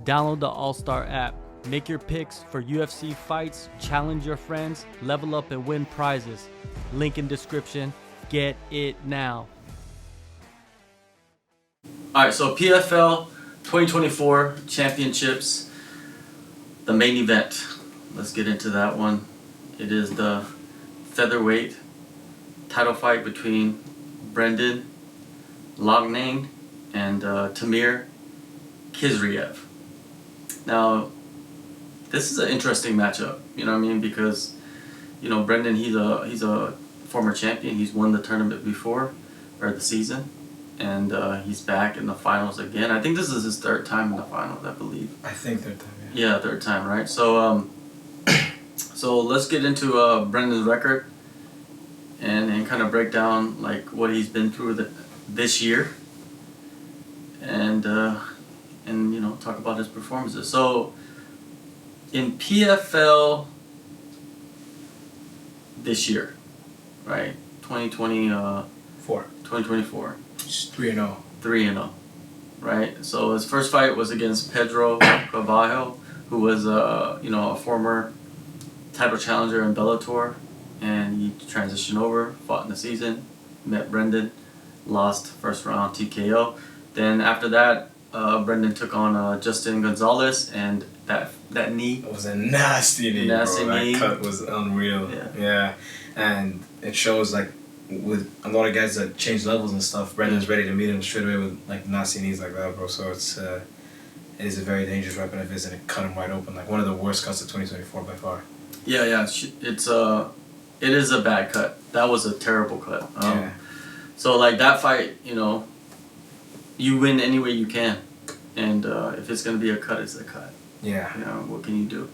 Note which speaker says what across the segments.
Speaker 1: Download the AllStar app. Make your picks for UFC fights, challenge your friends, level up and win prizes. Link in description. Get it now. Alright, so PFL 2024 Championships, the main event. Let's get into that one. It is the featherweight title fight between Brendan Loughnane and Timur Khizriev. Now, this is an interesting matchup, you know what I mean? Because, you know, Brendan, he's a former champion. He's won the tournament before, or the season, and he's back in the finals again. I think this is his third time in the finals, I believe.
Speaker 2: I think third time, yeah.
Speaker 1: Yeah, third time, right? So, so let's get into Brendan's record and kind of break down like what he's been through this year, and you know, talk about his performances. So in PFL this year, right, 2024,
Speaker 2: It's 3-0.
Speaker 1: 3-0, right? So his first fight was against Pedro Carvalho, who was you know, a former title challenger in Bellator, and he transitioned over, fought in the season, met Brendan, lost first round TKO. Then after that, Brendan took on Justin Gonzalez, and that knee.
Speaker 2: It was a nasty knee, bro. That cut was unreal. Yeah. And it shows, like, with a lot of guys that change levels and stuff, Brendan's ready to meet him straight away with, like, nasty knees like that, bro. So it is a very dangerous weapon of his, and it cut him wide open. Like, one of the worst cuts of 2024 by far.
Speaker 1: Yeah. It is a bad cut. That was a terrible cut.
Speaker 2: Yeah.
Speaker 1: So, like, that fight, you know, you win any way you can. And if it's going to be a cut, it's a cut.
Speaker 2: Yeah.
Speaker 1: You know, what can you do?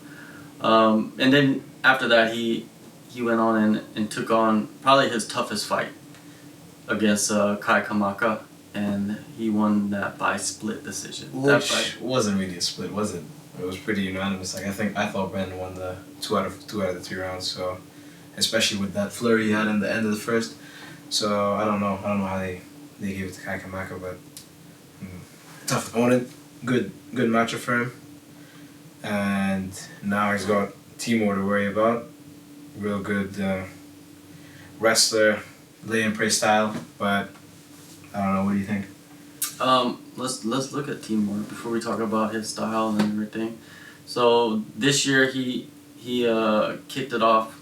Speaker 1: And then after that, he went on and took on probably his toughest fight against Kai Kamaka, and he won that by split decision.
Speaker 2: Which wasn't really a split, was it? It was pretty unanimous. Like, I thought Brendan won the two out of the 3 rounds. So, especially with that flurry he had in the end of the first. So I don't know how they gave it to Kai Kamaka, but tough opponent, good matchup for him. And now he's got Timur to worry about. Real good wrestler, lay and pray style, but I don't know. What do you think?
Speaker 1: Let's look at Timur before we talk about his style and everything. So this year he kicked it off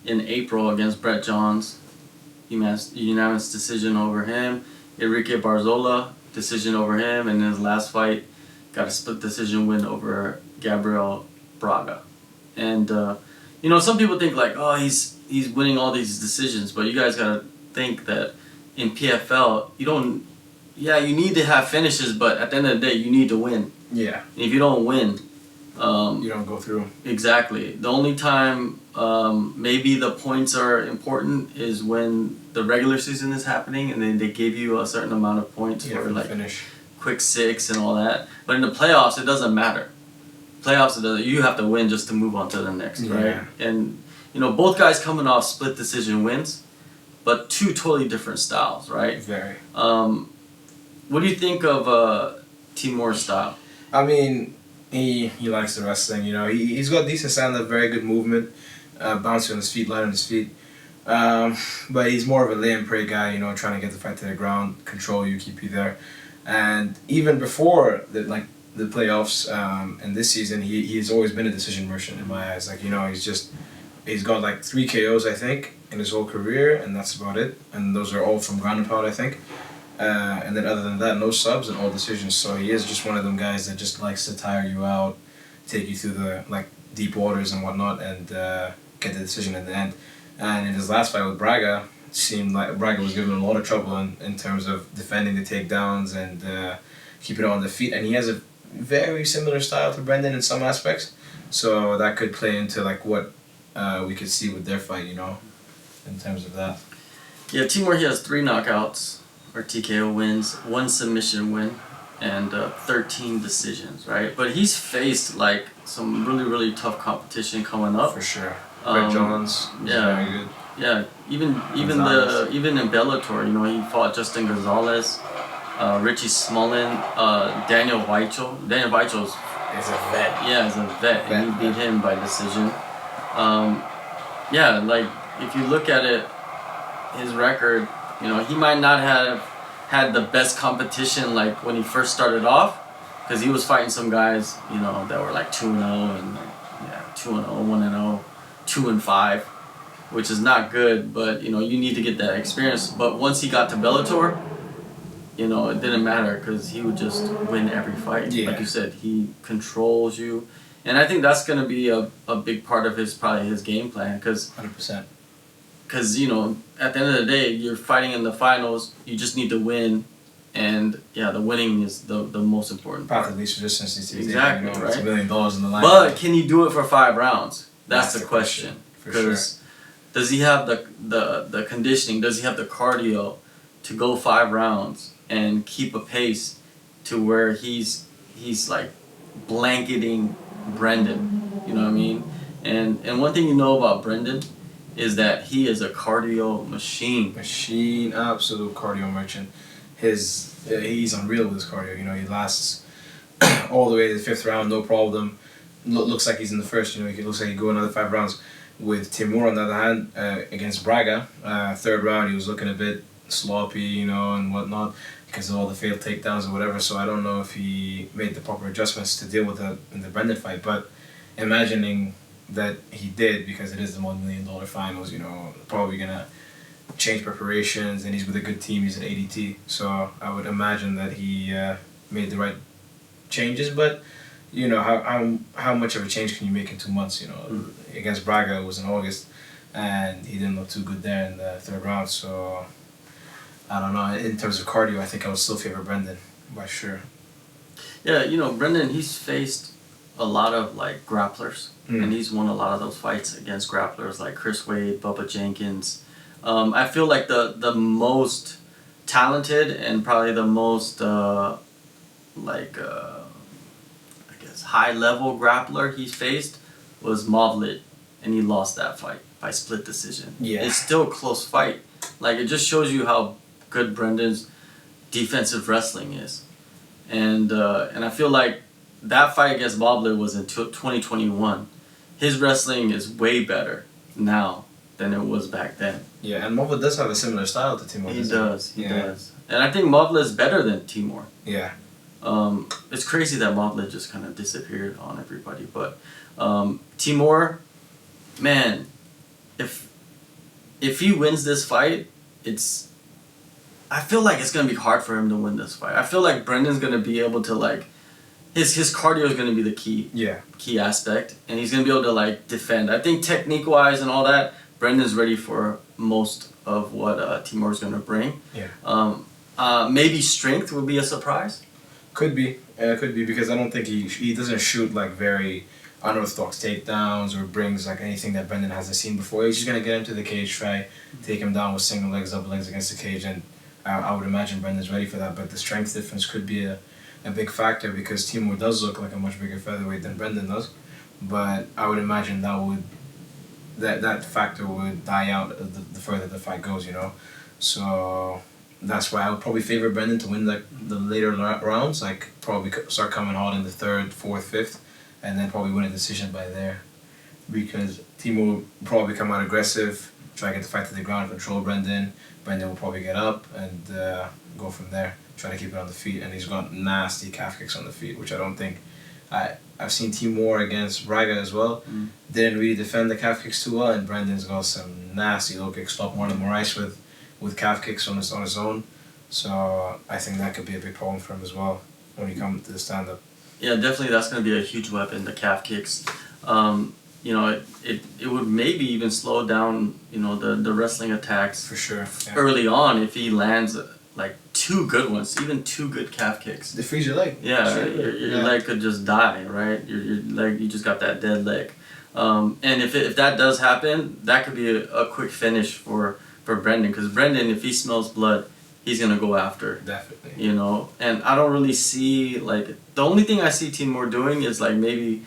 Speaker 1: in April against Brett Johns. Unanimous decision over him. Enrique Barzola, decision over him, and in his last fight got a split decision win over Gabriel Braga. And you know, some people think like, oh, he's winning all these decisions, but you guys gotta think that in PFL you need to have finishes, but at the end of the day you need to win.
Speaker 2: Yeah.
Speaker 1: And if you don't win,
Speaker 2: you don't go through.
Speaker 1: Exactly. The only time maybe the points are important is when the regular season is happening, and then they give you a certain amount of points for like
Speaker 2: finish.
Speaker 1: Quick 6 and all that. But in the playoffs, it doesn't matter. Playoffs, you have to win just to move on to the next, right? And you know, both guys coming off split decision wins, but two totally different styles, right?
Speaker 2: Very.
Speaker 1: What do you think of Timur's style?
Speaker 2: I mean, he likes the wrestling. You know, he's got decent stand-up, very good movement, bouncy on his feet, light on his feet. But he's more of a lay and pray guy. You know, trying to get the fight to the ground, control you, keep you there. And even before the playoffs and this season, he's always been a decision merchant in my eyes. Like, you know, he's got like 3 KOs, I think, in his whole career, and that's about it. And those are all from ground and pound, I think. And then other than that, no subs and all decisions. So he is just one of them guys that just likes to tire you out, take you through the deep waters and whatnot, and get the decision in the end. And in his last fight with Braga, it seemed like Braga was giving him a lot of trouble in terms of defending the takedowns and keeping it on the feet. And he has a very similar style to Brendan in some aspects. So that could play into like what we could see with their fight, you know, in terms of that.
Speaker 1: Yeah, Timur, he has 3 knockouts or TKO wins, 1 submission win, and 13 decisions, right? But he's faced like some really tough competition coming up.
Speaker 2: For sure. Brett Johns was very good.
Speaker 1: Yeah, even in Bellator, you know, he fought Justin Gonzalez, Richie Smullen, Daniel Weichel. Daniel Weichel's
Speaker 2: He's a vet.
Speaker 1: yeah, he's a vet, and he beat him by decision. Yeah, like if you look at it, his record, you know, he might not have had the best competition like when he first started off, because he was fighting some guys, you know, that were like 2-0 and like, yeah, 2-0, 1-0, 2-5, which is not good. But you know, you need to get that experience. But once he got to Bellator, you know, it didn't matter because he would just win every fight.
Speaker 2: Yeah.
Speaker 1: Like you said, he controls you. And I think that's going to be a big part of probably his game plan.
Speaker 2: 100%.
Speaker 1: Because, you know, at the end of the day, you're fighting in the finals. You just need to win. And, yeah, the winning is the most important part.
Speaker 2: Path of least resistance.
Speaker 1: Exactly, right?
Speaker 2: It's $1 million in the line.
Speaker 1: But can you do it for 5 rounds? That's the question.
Speaker 2: For sure.
Speaker 1: Does he have the conditioning? Does he have the cardio to go 5 rounds and keep a pace to where he's like blanketing Brendan? You know what I mean? And one thing you know about Brendan is that he is a cardio machine.
Speaker 2: Absolute cardio merchant. He's unreal with his cardio. You know, he lasts all the way to the 5th round, no problem. Looks like he's in the first. You know, he looks like he go another 5 rounds. With Timur, on the other hand, against Braga, 3rd round he was looking a bit sloppy, you know, and whatnot because of all the failed takedowns or whatever. So I don't know if he made the proper adjustments to deal with that in the Brendan fight. But imagining that he did, because it is the $1 million finals, you know, probably gonna change preparations, and he's with a good team. He's an ADT, so I would imagine that he made the right changes. But you know, how much of a change can you make in 2 months? You know, against Braga it was in August, and he didn't look too good there in the 3rd round. So I don't know. In terms of cardio, I think I would still favor Brendan by sure.
Speaker 1: Yeah, you know, Brendan, he's faced a lot of like grapplers, and he's won a lot of those fights against grapplers like Chris Wade, Bubba Jenkins. I feel like the most talented and probably the most high level grappler he's faced was Movlit, and he lost that fight by split decision.
Speaker 2: Yeah.
Speaker 1: It's still a close fight. Like, it just shows you how good Brendan's defensive wrestling is. And I feel like that fight against Movlit was in 2021. His wrestling is way better now than it was back then.
Speaker 2: Yeah, and Movlit does have a similar style to Timur.
Speaker 1: He does. And I think Movlit is better than Timur.
Speaker 2: Yeah.
Speaker 1: It's crazy that Movlit just kind of disappeared on everybody. But Timur, man, if he wins this fight, I feel like it's going to be hard for him to win this fight. I feel like Brendan's going to be able to, like, his cardio is going to be the key aspect, and he's going to be able to, like, defend. I think technique-wise and all that, Brendan's ready for most of what Timur's going to bring.
Speaker 2: Yeah.
Speaker 1: Maybe strength would be a surprise.
Speaker 2: Could be because I don't think he doesn't shoot like very unorthodox takedowns or brings like anything that Brendan hasn't seen before. He's just gonna get into the cage, try take him down with single legs, double legs against the cage, and I would imagine Brendan's ready for that. But the strength difference could be a big factor because Timur does look like a much bigger featherweight than Brendan does. But I would imagine that factor would die out the further the fight goes, you know. So that's why I would probably favor Brendan to win the later rounds, like probably start coming hot in the 3rd, 4th, 5th, and then probably win a decision by there. Because Timur will probably come out aggressive, try to get the fight to the ground, control Brendan. Brendan will probably get up and go from there, try to keep it on the feet. And he's got nasty calf kicks on the feet, which I don't think... I've seen Timur against Braga as well. Didn't really defend the calf kicks too well, and Brendan's got some nasty low kicks, stop more than Moraes with calf kicks on his own. So I think that could be a big problem for him as well when you come to the stand-up.
Speaker 1: Yeah, definitely that's going to be a huge weapon, the calf kicks. You know, it would maybe even slow down, you know, the wrestling attacks.
Speaker 2: For sure. Yeah.
Speaker 1: Early on if he lands like 2 good ones, even 2 good calf kicks.
Speaker 2: They freeze your leg.
Speaker 1: Yeah, sure. your leg could just die, right? Your leg, you just got that dead leg. And if that does happen, that could be a quick finish for Brendan, because Brendan, if he smells blood, he's gonna go after.
Speaker 2: Definitely.
Speaker 1: You know, and I don't really see, like, the only thing I see Timur doing is like maybe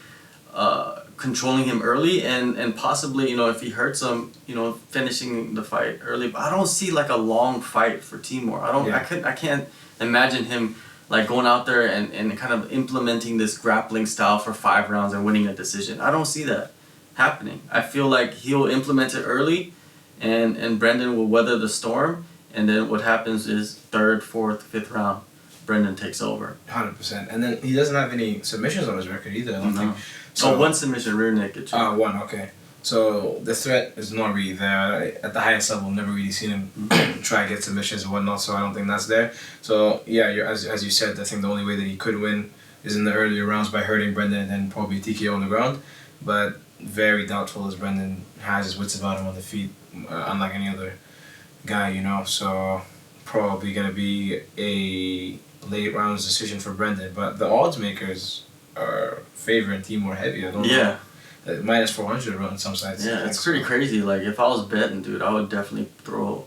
Speaker 1: controlling him early and possibly, you know, if he hurts him, you know, finishing the fight early. But I don't see like a long fight for Timur. I can't imagine him like going out there and kind of implementing this grappling style for 5 rounds and winning a decision. I don't see that happening. I feel like he'll implement it early and Brendan will weather the storm, and then what happens is 3rd, 4th, 5th round, Brendan takes over.
Speaker 2: 100%. And then he doesn't have any submissions on his record either, I don't think.
Speaker 1: So one submission, rear naked.
Speaker 2: One, okay. So the threat is not really there. At the highest level, I've never really seen him try to get submissions and whatnot, so I don't think that's there. So yeah, as you said, I think the only way that he could win is in the earlier rounds by hurting Brendan and then probably TKO on the ground. But very doubtful as Brendan has his wits about him on the feet, unlike any other guy, you know. So probably going to be a late rounds decision for Brendan. But the odds makers are favoring Timur heavy. I don't know. Minus 400 on some sites.
Speaker 1: Yeah, it's pretty crazy. Like, if I was betting, dude, I would definitely throw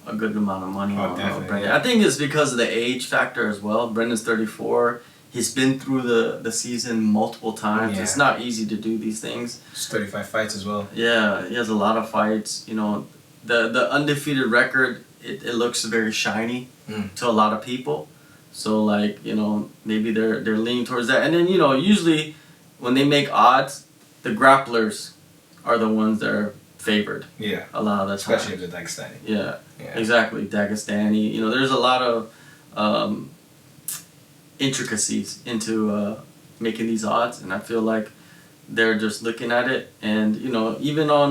Speaker 1: a good amount of money on Brendan. Yeah. I think it's because of the age factor as well. Brendan's 34. He's been through the season multiple times. Yeah. It's not easy to do these things.
Speaker 2: It's 35 fights as well.
Speaker 1: Yeah, he has a lot of fights. You know, the undefeated record, it looks very shiny to a lot of people. So, like, you know, maybe they're leaning towards that. And then, you know, usually when they make odds, the grapplers are the ones that are favored.
Speaker 2: Yeah.
Speaker 1: A lot of the time.
Speaker 2: Especially if they're Dagestani.
Speaker 1: Yeah. Exactly. Dagestani. You know, there's a lot of intricacies into making these odds, and I feel like they're just looking at it, and, you know, even on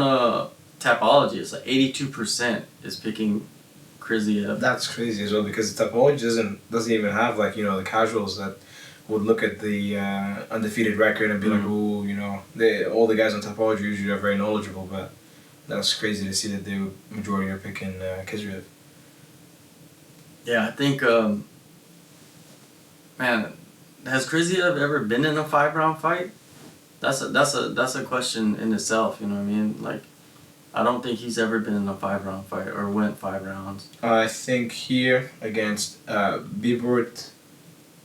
Speaker 1: Tapology, it's like 82% is picking Khizriev.
Speaker 2: That's crazy as well, because Tapology doesn't even have, like, you know, the casuals that would look at the undefeated record and be like, oh, you know, all the guys on Tapology usually are very knowledgeable, but that's crazy to see that the majority are picking Khizriev.
Speaker 1: Yeah, I think, man, has Khizriev ever been in a 5-round fight? That's a question in itself, you know what I mean? Like, I don't think he's ever been in a 5-round fight or went 5 rounds.
Speaker 2: I think here against Bibert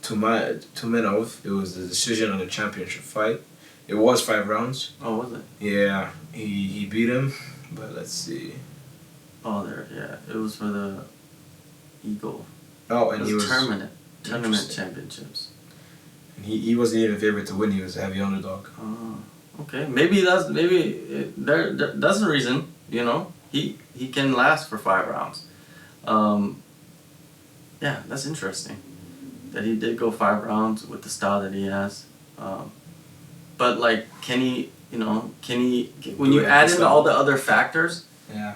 Speaker 2: Tumenov, it was the decision on the championship fight. It was 5 rounds.
Speaker 1: Oh, was it?
Speaker 2: Yeah, he beat him, but let's see.
Speaker 1: Oh, it was for the Eagle.
Speaker 2: Oh, and he was
Speaker 1: tournament championships.
Speaker 2: And he wasn't even favored to win. He was a heavy underdog.
Speaker 1: Oh, okay. Maybe that's the reason. You know, he can last for 5 rounds. Yeah, that's interesting. That he did go 5 rounds with the style that he has. But, like, can he, when you add in all the other factors,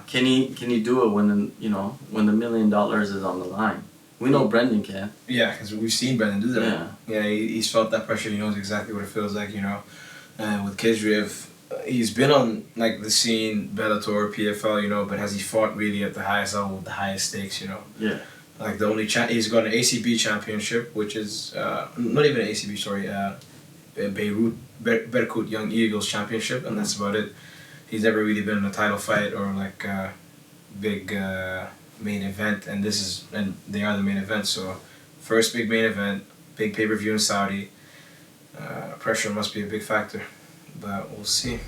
Speaker 1: can he do it when the $1 million is on the line? We know Brendan can.
Speaker 2: Yeah, because we've seen Brendan do that. Yeah, he's felt that pressure. He knows exactly what it feels like, you know. And with Khizriev, he's been on, like, the scene, Bellator, PFL, you know, but has he fought really at the highest level with the highest stakes, you know?
Speaker 1: Yeah.
Speaker 2: Like, the only he's got an ACB championship, which is not even an ACB, sorry, Berkut Young Eagles championship, and that's about it. He's never really been in a title fight or like a big main event, and they are the main event. So, first big main event, big pay-per-view in Saudi. Pressure must be a big factor, but we'll see.